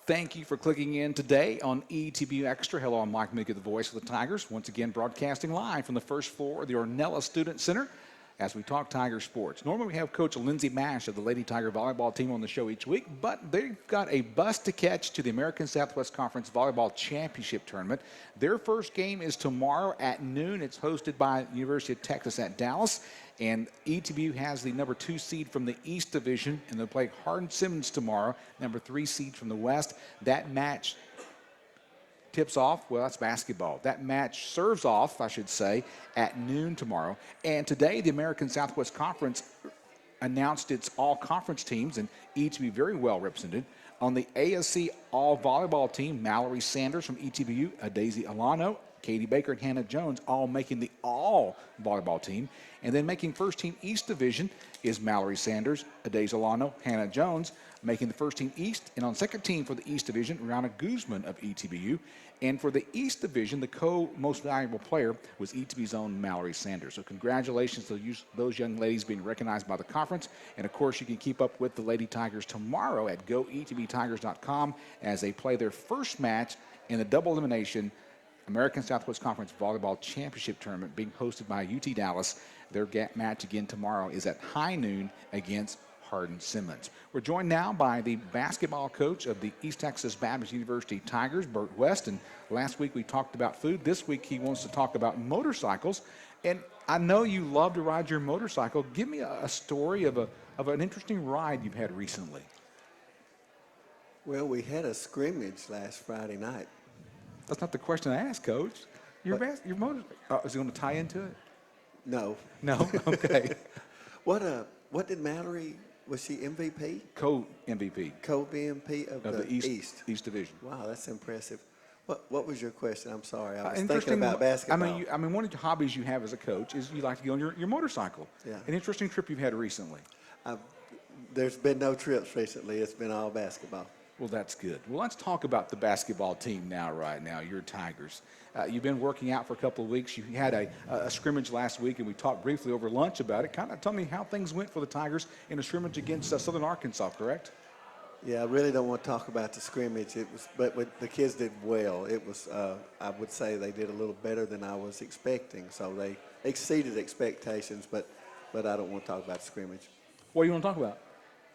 Thank you for clicking in today on ETBU Extra. Hello, I'm Mike Mickey, the voice of the Tigers. Once again, broadcasting live from the first floor of the Ornella Student Center as we talk Tiger sports. Normally, we have Coach Lindsey Mash of the Lady Tiger volleyball team on the show each week, but they've got a bus to catch to the American Southwest Conference Volleyball Championship Tournament. Their first game is tomorrow at noon. It's hosted by University of Texas at Dallas. And ETBU has the number 2 seed from the East Division, and they'll play Hardin-Simmons tomorrow, number 3 seed from the West. That match tips off, well, that's basketball. That match serves off, I should say, at noon tomorrow. And today, the American Southwest Conference announced its all-conference teams, and ETBU very well represented. On the ASC all-volleyball team, Mallory Sanders from ETBU, Daisy Alano, Katie Baker, and Hannah Jones all making the all-volleyball team. And then making first-team East Division is Mallory Sanders, Daisy Alano, Hannah Jones, making the first-team East. And on second team for the East Division, Rihanna Guzman of ETBU. And for the East Division, the co-most valuable player was ETBU's own Mallory Sanders. So congratulations to those young ladies being recognized by the conference. And, of course, you can keep up with the Lady Tigers tomorrow at goetbtigers.com as they play their first match in the double elimination American Southwest Conference Volleyball Championship Tournament being hosted by UT Dallas. Their match again tomorrow is at high noon against Hardin-Simmons. We're joined now by the basketball coach of the East Texas Baptist University Tigers, Bert West. And last week we talked about food. This week he wants to talk about motorcycles. And I know you love to ride your motorcycle. Give me a story of an interesting ride you've had recently. Well, we had a scrimmage last Friday night. That's not the question I asked, Coach. Your motor. Is it going to tie into it? No. No? Okay. What did Mallory, was she MVP? Co-MVP. Co-MVP of the East Division. Wow, that's impressive. What was your question? I'm sorry. I was thinking about basketball. I mean, one of the hobbies you have as a coach is you like to go on your motorcycle. Yeah. An interesting trip you've had recently. There's been no trips recently. It's been all basketball. Well, that's good. Well, let's talk about the basketball team right now, your Tigers. You've been working out for a couple of weeks. You had a scrimmage last week, and we talked briefly over lunch about it. Kind of tell me how things went for the Tigers in a scrimmage against Southern Arkansas, correct? Yeah, I really don't want to talk about the scrimmage. But the kids did well. It was, I would say they did a little better than I was expecting. So they exceeded expectations, but I don't want to talk about the scrimmage. What do you want to talk about?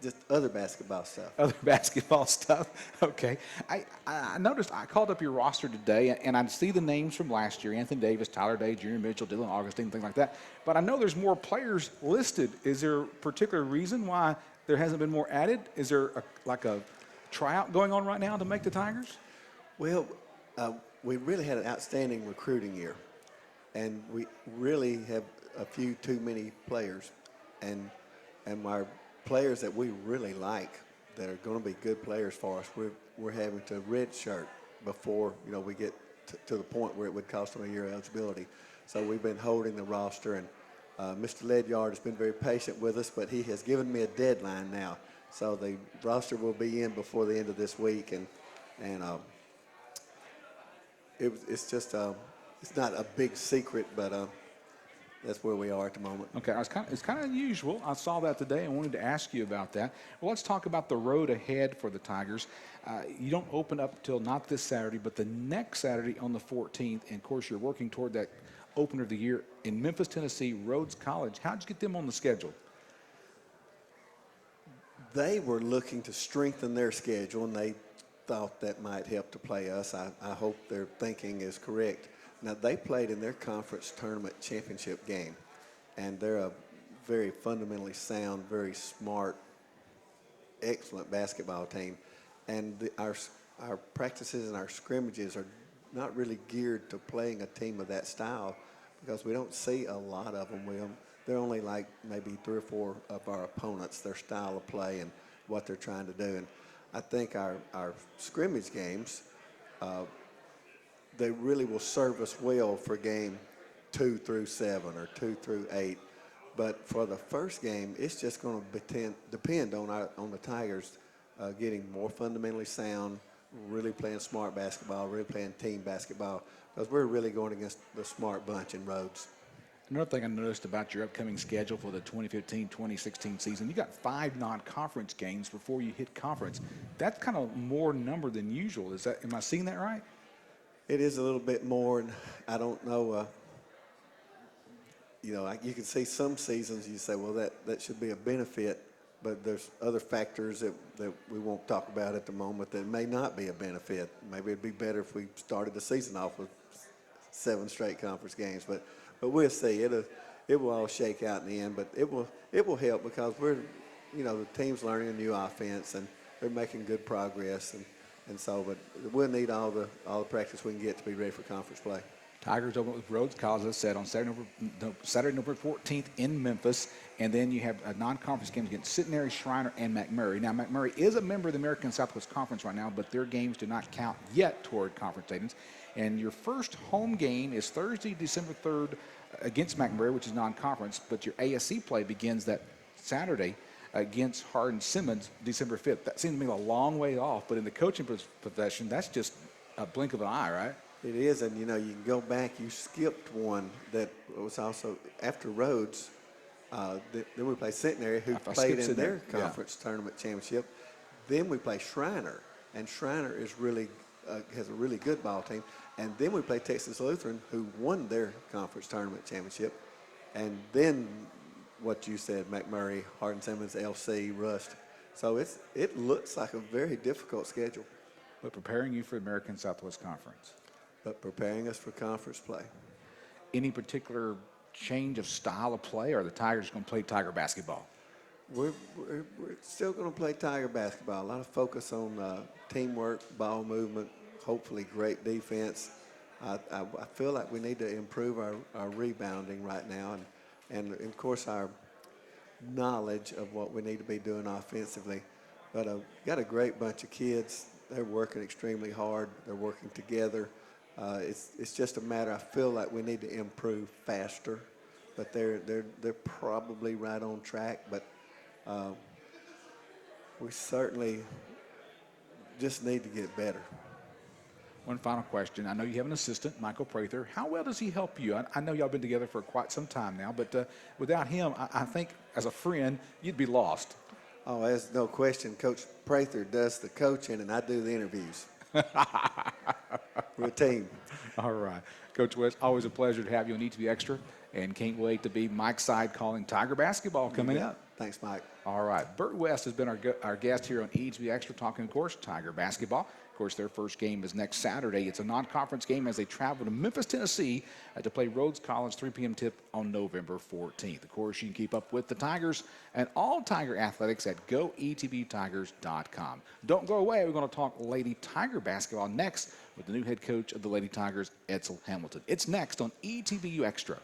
Just other basketball stuff. Other basketball stuff. Okay. I noticed I called up your roster today, and I see the names from last year: Anthony Davis, Tyler Day, Junior Mitchell, Dylan Augustine, things like that. But I know there's more players listed. Is there a particular reason why there hasn't been more added? Is there a tryout going on right now to make the Tigers? Well, we really had an outstanding recruiting year, and we really have a few too many players, and our players that we really like that are going to be good players for us, we're having to redshirt before we get to the point where it would cost them a year eligibility. So we've been holding the roster, and Mr. Ledyard has been very patient with us, but he has given me a deadline now. So the roster will be in before the end of this week, and it's just it's not a big secret, but that's where we are at the moment. Okay, it's kind of unusual. I saw that today and wanted to ask you about that. Well, let's talk about the road ahead for the Tigers. You don't open up until not this Saturday, but the next Saturday on the 14th. And, of course, you're working toward that opener of the year in Memphis, Tennessee, Rhodes College. How'd you get them on the schedule? They were looking to strengthen their schedule, and they thought that might help to play us. I hope their thinking is correct. Now, they played in their conference tournament championship game, and they're a very fundamentally sound, very smart, excellent basketball team. And our practices and our scrimmages are not really geared to playing a team of that style because we don't see a lot of them. They're only like maybe 3 or 4 of our opponents, their style of play and what they're trying to do. And I think our scrimmage games, they really will serve us well for game 2 through 7 or 2 through 8. But for the first game, it's just going to depend on the Tigers getting more fundamentally sound, really playing smart basketball, really playing team basketball, because we're really going against the smart bunch in Rhodes. Another thing I noticed about your upcoming schedule for the 2015-2016 season, you got 5 non-conference games before you hit conference. That's kind of more number than usual. Am I seeing that right? It is a little bit more, and I don't know. You can see some seasons you say, well, that should be a benefit, but there's other factors that we won't talk about at the moment that may not be a benefit. Maybe it'd be better if we started the season off with 7 straight conference games, but we'll see. It will all shake out in the end, but it will help because the team's learning a new offense and they're making good progress, and so, but we'll need all the practice we can get to be ready for conference play. Tigers open with Rhodes College, as I said, on Saturday, November 14th in Memphis. And then you have a non-conference games against Centenary, Shriner, and McMurray. Now, McMurray is a member of the American Southwest Conference right now, but their games do not count yet toward conference ratings. And your first home game is Thursday, December 3rd against McMurray, which is non-conference. But your ASC play begins that Saturday against Hardin-Simmons, December 5th. That seems to me a long way off, but in the coaching profession, that's just a blink of an eye, right? It is, and you can go back. You skipped one that was also after Rhodes. Then we play Centenary, who played in their conference tournament championship. Then we play Shriner, and Shriner is really has a really good ball team. And then we play Texas Lutheran, who won their conference tournament championship. And then what you said, McMurray, Hardin-Simmons, LC, Rust. So it looks like a very difficult schedule. But preparing you for American Southwest Conference. But preparing us for conference play. Any particular change of style of play, or are the Tigers going to play Tiger basketball? We're still going to play Tiger basketball. A lot of focus on teamwork, ball movement, hopefully great defense. I feel like we need to improve our rebounding right now, and of course our knowledge of what we need to be doing offensively. But got a great bunch of kids. They're working extremely hard. They're working together. It's just a matter. I feel like we need to improve faster, but they're probably right on track. But we certainly just need to get better. One final question. I know you have an assistant, Michael Prather. How well does he help you? I know y'all been together for quite some time now, but without him, I think as a friend, you'd be lost. Oh, there's no question. Coach Prather does the coaching, and I do the interviews. We're a team. All right. Coach West, always a pleasure to have you on ETBU Extra, and can't wait to be Mike's side calling Tiger basketball coming up. Thanks, Mike. All right. Bert West has been our guest here on ETBU Extra, talking, of course, Tiger basketball. Of course, their first game is next Saturday. It's a non-conference game as they travel to Memphis, Tennessee to play Rhodes College, 3 p.m. tip on November 14th. Of course, you can keep up with the Tigers and all Tiger athletics at goetbtigers.com. Don't go away. We're going to talk Lady Tiger basketball next with the new head coach of the Lady Tigers, Edsel Hamilton. It's next on ETBU Extra.